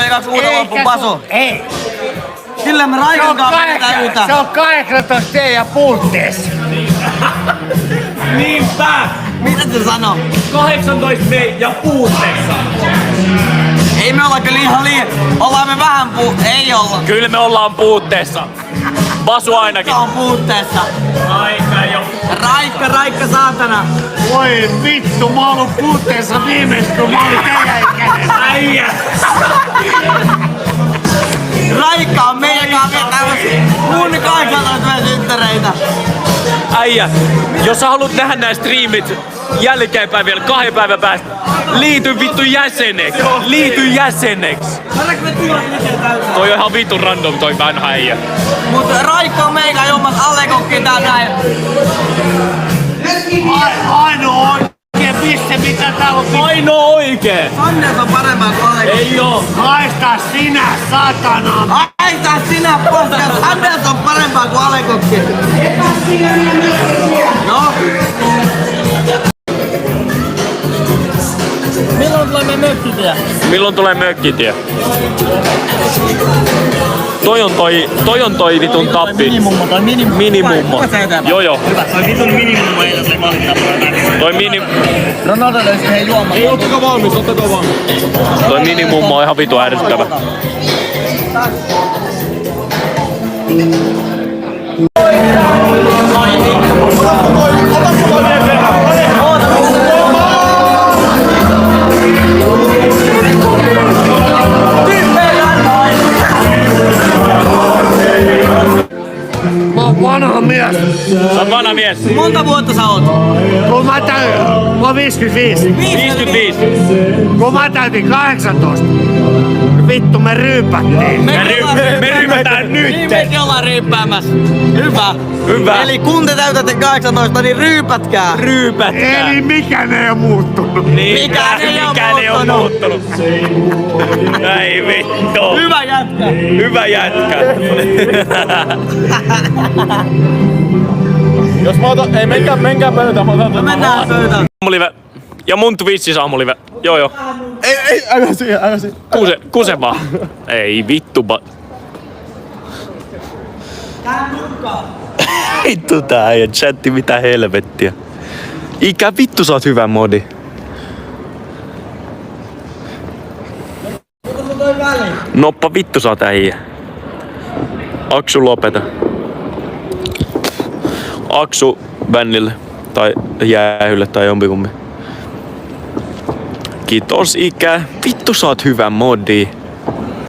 ja 2 uutta loppu Paso. Ei. Kyllä me Raikon kanssa pitää yhtään. Se on 18 ja puutteessa. Niinpä! Mitä se sanoo? 18 me ja puutteessa. Ei me olla kyllä ihan liian. Ollaan me vähän ei olla. Kyllä me ollaan puutteessa. Basu ainakin. On puutteessa. Aika jo. Raikka saatana. Voi vittu, mä oon ollut puutteessa viimeistä kun mä olin teidän ikäinen. Äijä! Raikka on meidän kanssa vetämässä mun 18 synttäreitä. Äijä, jos sä haluat nähdä nämä striimit jälkeenpäin vielä 2 päivän päästä, liity vittu jäseneksi. Liity jäseneksi. Saadaanko me tulla miten täysin? Toi on ihan vittu random toi vanha äijä. Mutta Raikka on meidän jommas Allekokki täällä näin. Ainoa oikein piste mitä täällä on. Ainoa oikee. Sannes on parempaa kuin Allekokki. Ei oo. Haista sinä, satana! Haista sinä poskas. Sannes on parempaa kuin Allekokki. No. Milloin tulee meidän mökkitie? Milloin tulee mökkitie? Toi on toi vitun tappi. Minimummo tai Minimummo. Joo. Hyvä, toi vitun minimummo ei ole valittaa. Toi Ronaldo löysi hei juomaan. Ei, ottakaa valmis. Toi minimummo on ihan vitu ärsyttävä. Mä oon vanha mies. Sä oot vanha mies. Monta vuotta sä oot? Mä oon 55. 55. Kun mä täytin 18. Vittu me ryypättiin. Me ryypätään nyt. Niin mekin ollaan ryyppäämässä. Hyvä. Hyvä. Eli kun te täytätte 18, niin ryypätkää. Ryypätkää. Eli mikään ei oo muuttunut. Mikään ei oo muuttunut. Ei vittu. Hyvä jätkä. Hyvä jätkä. Jos mä otan, ei menkää pöytään, mä otan. Me mennään pöytään. Aamulive. Ja mun Twitchis aamulive. Joo. Ei, älä siihen. Kuse vaan. Ei vittu Vittu tää äijä chatti, mitä helvettiä. Ikä vittu sä oot hyvä modi. Noppa vittu sä oot äijä. Aksu lopeta. Aksu bännille. Tai jäähylle tai jompikumpi. Kiitos ikä. Vittu sä oot hyvä modi.